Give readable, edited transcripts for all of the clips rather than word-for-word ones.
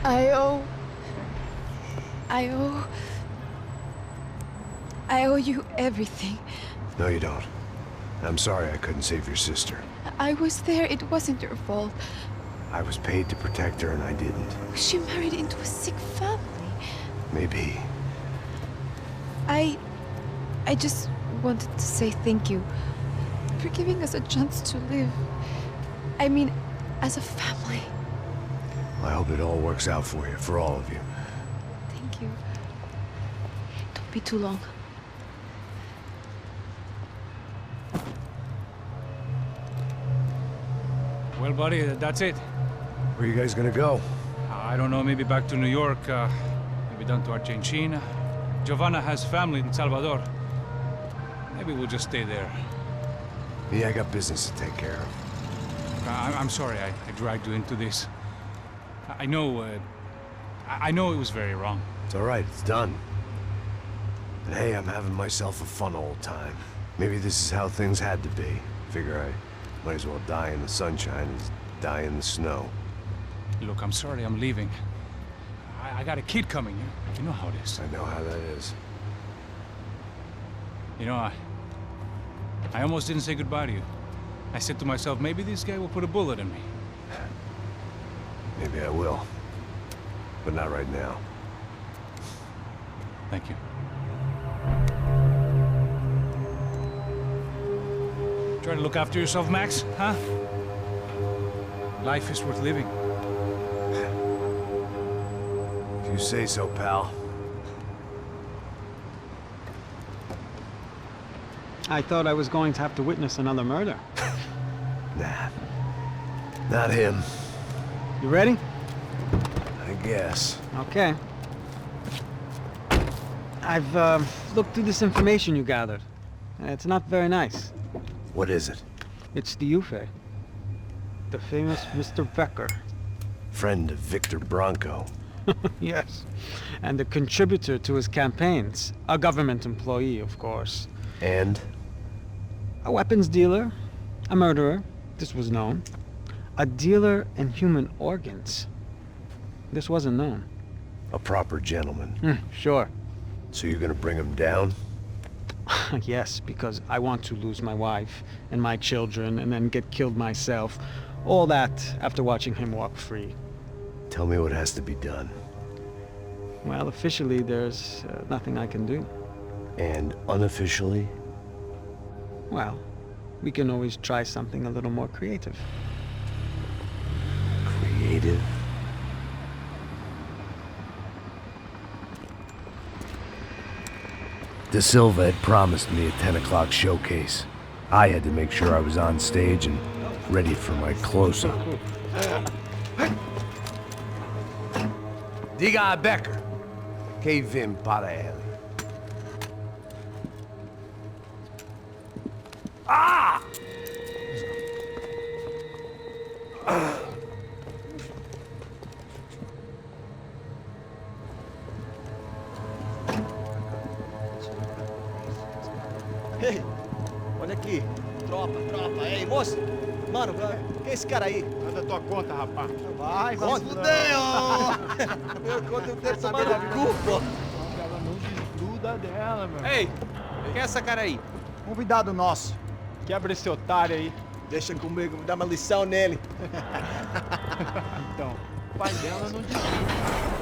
I owe... I owe... I owe you everything. No, you don't. I'm sorry I couldn't save your sister. I was there. It wasn't your fault. I was paid to protect her and I didn't. She married into a sick family. Maybe. I just wanted to say thank you for giving us a chance to live. I mean, as a family. I hope it all works out for you, for all of you. Thank you. Don't be too long. Well, buddy, that's it. Where are you guys gonna go? I don't know, maybe back to New York, maybe down to Argentina. Giovanna has family in Salvador. Maybe we'll just stay there. Yeah, I got business to take care of. I'm sorry I dragged you into this. I know it was very wrong. It's all right, it's done. And hey, I'm having myself a fun old time. Maybe this is how things had to be. Figure I might as well die in the sunshine as die in the snow. Look, I'm sorry I'm leaving. I got a kid coming. You know how it is. I know how that is. You know, I almost didn't say goodbye to you. I said to myself, maybe this guy will put a bullet in me. Maybe I will. But not right now. Thank you. Try to look after yourself, Max, huh? Life is worth living. If you say so, pal. I thought I was going to have to witness another murder. Nah. Not him. You ready? I guess. Okay. I've looked through this information you gathered. It's not very nice. What is it? It's the Ufe. The famous Mr. Becker. Friend of Victor Bronco. Yes. And a contributor to his campaigns. A government employee, of course. And? A weapons dealer. A murderer. This was known. A dealer in human organs. This wasn't known. A proper gentleman. Sure. So you're gonna bring him down? Yes, because I want to lose my wife and my children and then get killed myself. All that after watching him walk free. Tell me what has to be done. Well, officially, there's nothing I can do. And unofficially? Well, we can always try something a little more creative. Creative? De Silva had promised me a 10 o'clock showcase. I had to make sure I was on stage and ready for my close-up. Diga a Becker. Que vim para ele. Ah! Ei, olha aqui. Tropa. Ei, moço. Mano, quem é esse cara aí? Manda tua conta, rapaz. Vai se fuder, ó. Meu conta eu quero tomar no cu, pô. Ela não desgruda dela, meu. Ei, quem é essa cara aí? Convidado nosso. Quebra esse otário aí. Deixa comigo, me dá uma lição nele. Então, o pai dela não desgruda.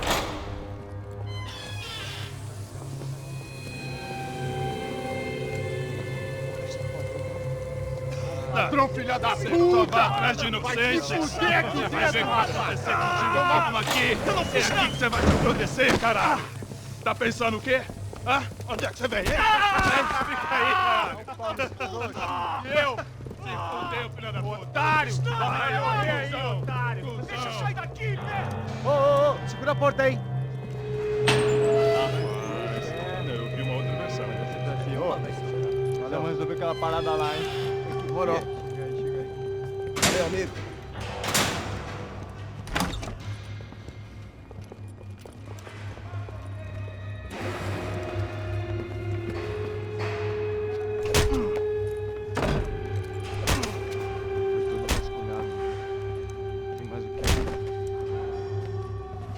Ladrão, filha da puta! Vai atrás de inocente! Por que aqui dentro? Vai ver o que vai acontecer contigo mesmo aqui! Eu não fiz nada! É aqui que você vai se proteger, caralho! Tá pensando o quê? Hã? Onde é que você vem? Fica aí, cara! E eu? Se fudeu, filha da puta! Otário! Vai, aí, otário! Deixa eu sair daqui, né? Ô, segura a porta aí. Eu vi uma outra versão. Vamos resolver aquela parada lá, hein? Demorou. Chega aí. Valeu, amigo.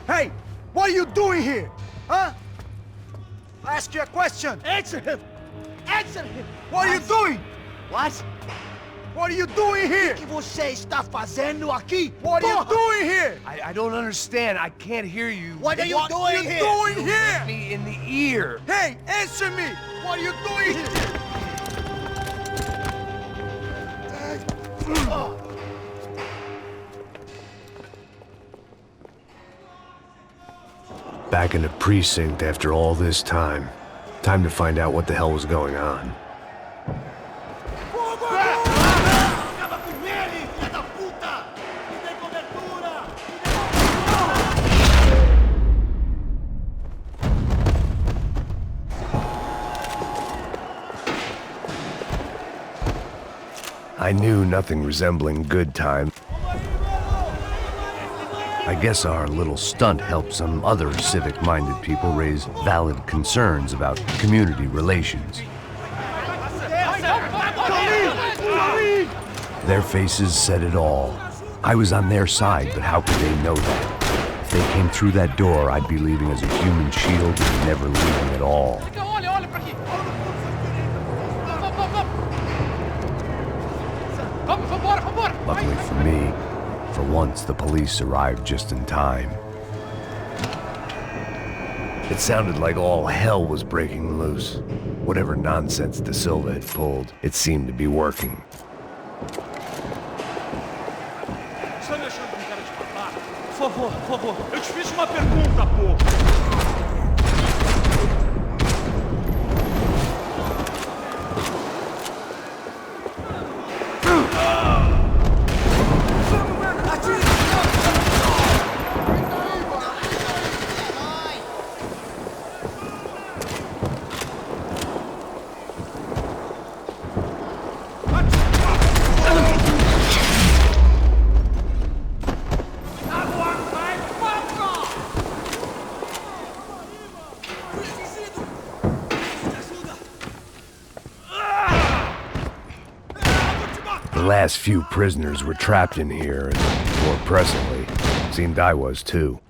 Hey! doing here? Huh? I ask you a question. Answer him! Answer him! What are you doing? What? What are you doing here? O que você está fazendo aqui? What are you doing here? I don't understand. I can't hear you. What are you doing here? What are you doing here? Hit me in the ear. Hey, answer me! What are you doing here? Back in the precinct after all this time. Time to find out what the hell was going on. Acaba com ele, filha da puta! Me dê cobertura! I knew nothing resembling good time. I guess our little stunt helped some other civic-minded people raise valid concerns about community relations. Their faces said it all. I was on their side, but how could they know that? If they came through that door, I'd be leaving as a human shield and never leaving at all. Luckily for me, for once the police arrived just in time. It sounded like all hell was breaking loose. Whatever nonsense De Silva had pulled, it seemed to be working. Está me achando com cara de babaca? Por favor. Eu te fiz uma pergunta, pô. The last few prisoners were trapped in here, and more presently, seemed I was too.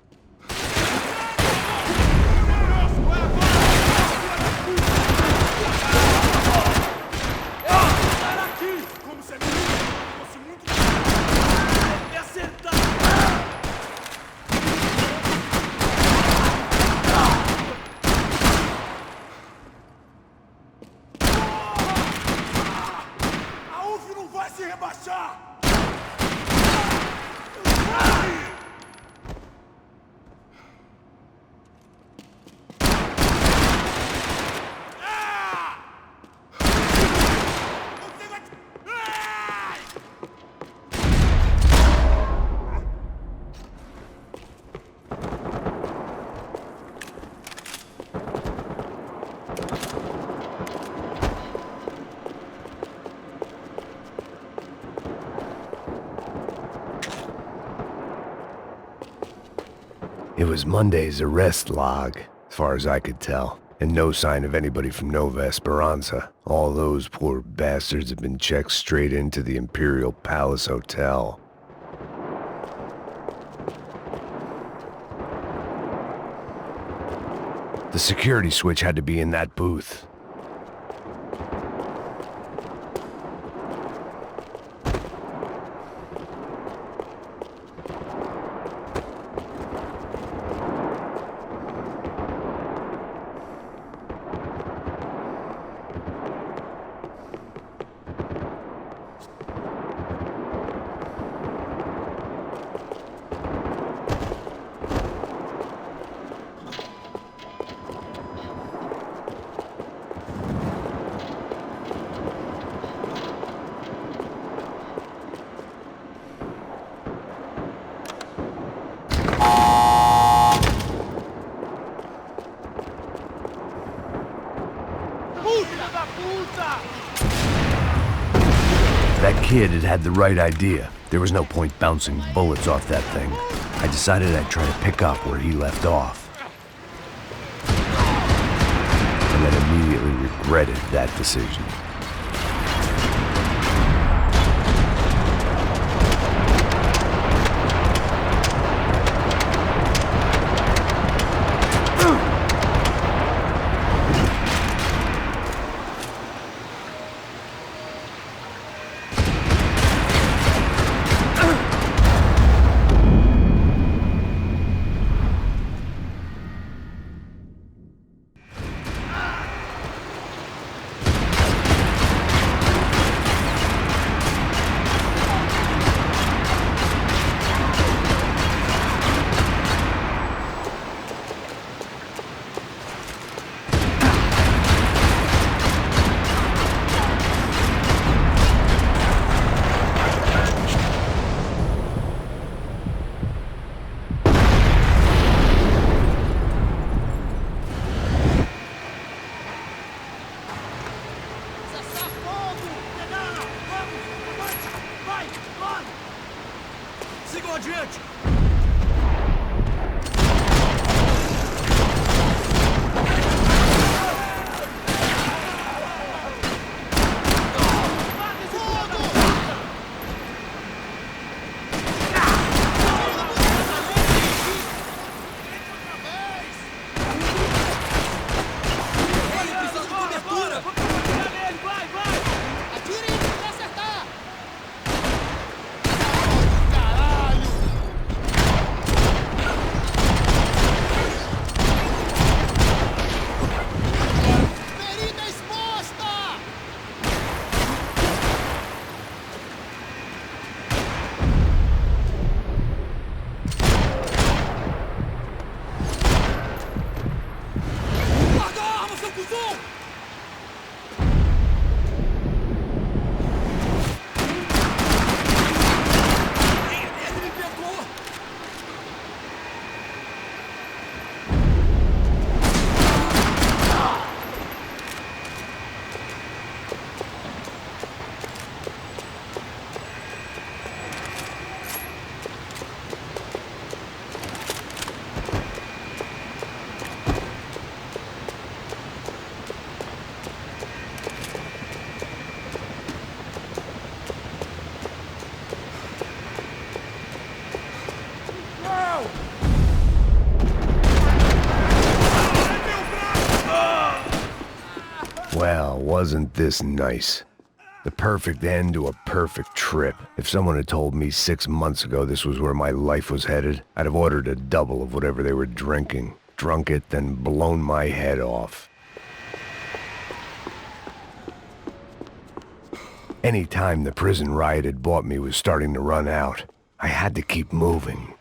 It was Monday's arrest log, as far as I could tell, and no sign of anybody from Nova Esperanza. All those poor bastards have been checked straight into the Imperial Palace Hotel. The security switch had to be in that booth. That kid had had the right idea. There was no point bouncing bullets off that thing. I decided I'd try to pick up where he left off. And then immediately regretted that decision. Sigam adiante! Well, wasn't this nice? The perfect end to a perfect trip. If someone had told me 6 months ago this was where my life was headed, I'd have ordered a double of whatever they were drinking, drunk it, then blown my head off. Any time the prison riot had bought me was starting to run out. I had to keep moving.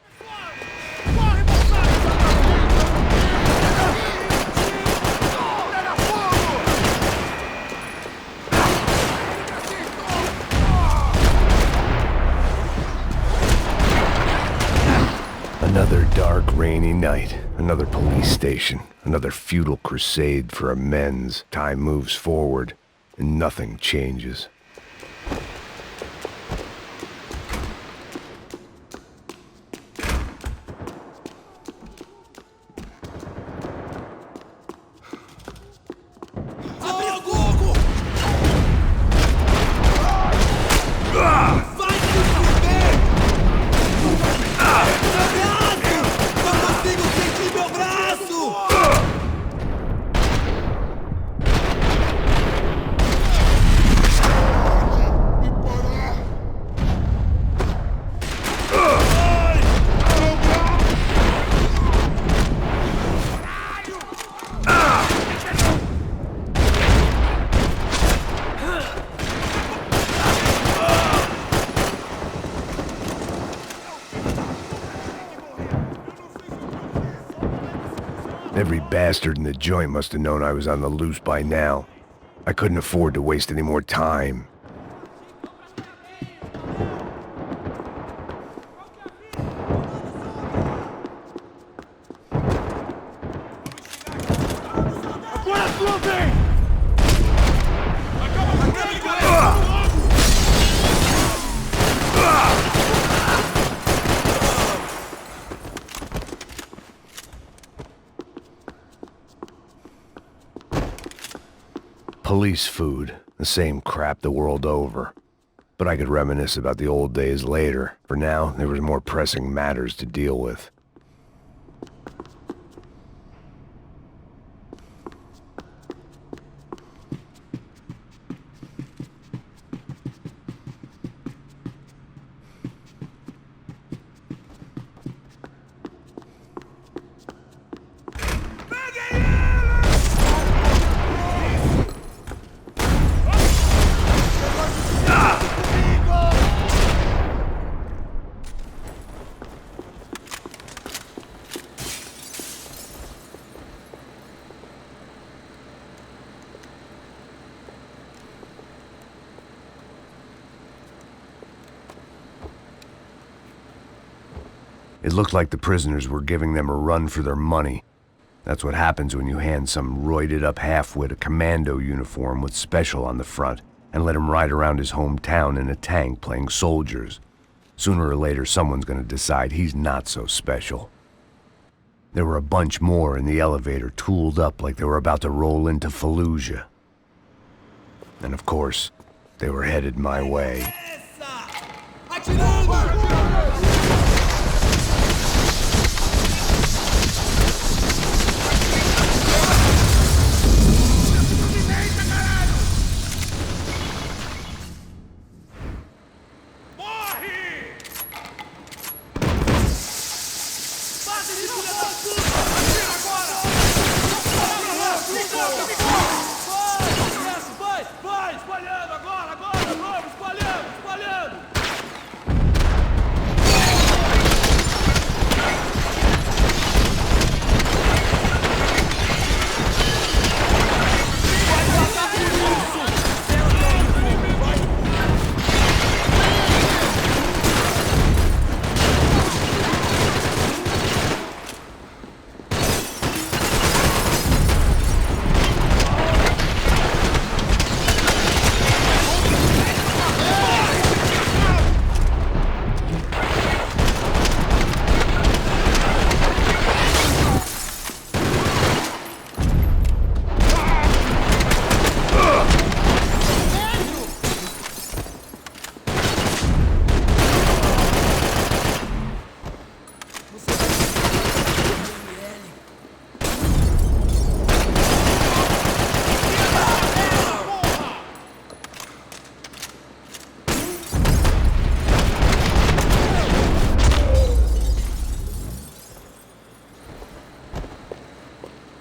Another dark, rainy night, another police station, another futile crusade for amends. Time moves forward, and nothing changes. Every bastard in the joint must have known I was on the loose by now. I couldn't afford to waste any more time. Police food, the same crap the world over. But I could reminisce about the old days later. For now, there was more pressing matters to deal with. It looked like the prisoners were giving them a run for their money. That's what happens when you hand some roided-up halfwit a commando uniform with special on the front and let him ride around his hometown in a tank playing soldiers. Sooner or later, someone's gonna decide he's not so special. There were a bunch more in the elevator, tooled up like they were about to roll into Fallujah. And of course, they were headed my way.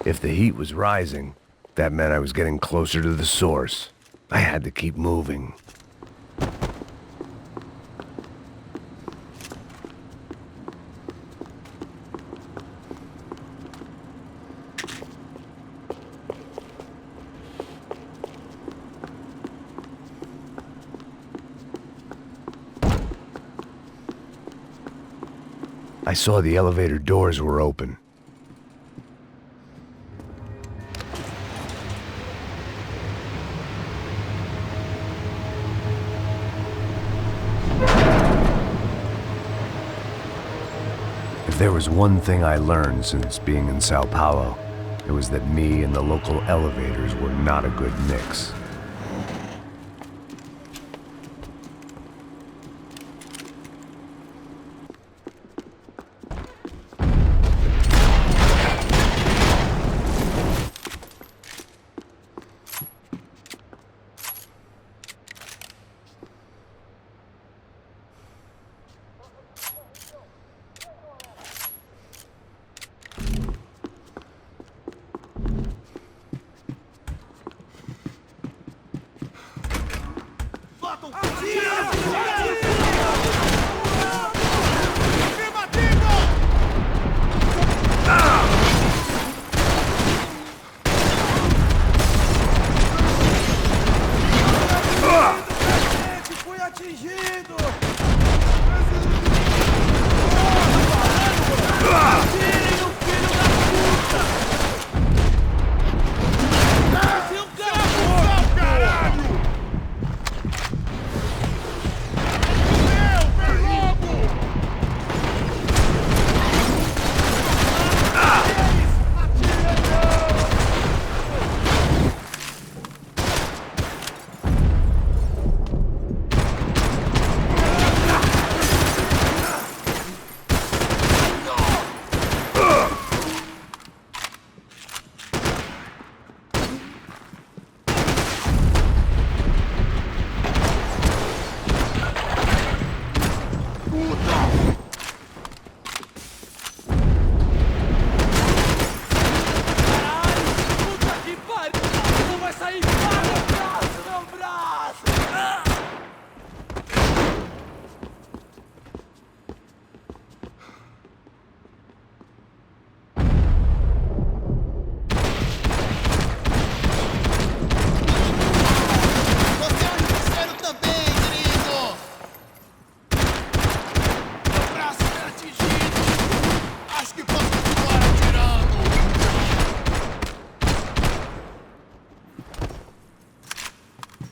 If the heat was rising, that meant I was getting closer to the source. I had to keep moving. I saw the elevator doors were open. If there was one thing I learned since being in São Paulo, it was that me and the local elevators were not a good mix.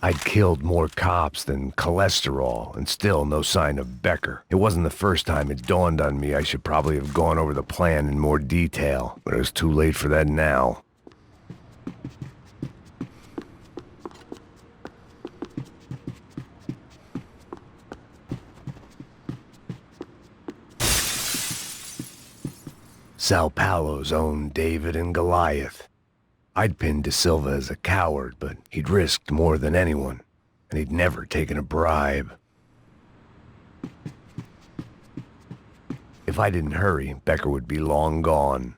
I'd killed more cops than cholesterol, and still no sign of Becker. It wasn't the first time it dawned on me I should probably have gone over the plan in more detail, but it was too late for that now. Sao Paulo's own David and Goliath. I'd pinned De Silva as a coward, but he'd risked more than anyone, and he'd never taken a bribe. If I didn't hurry, Becker would be long gone.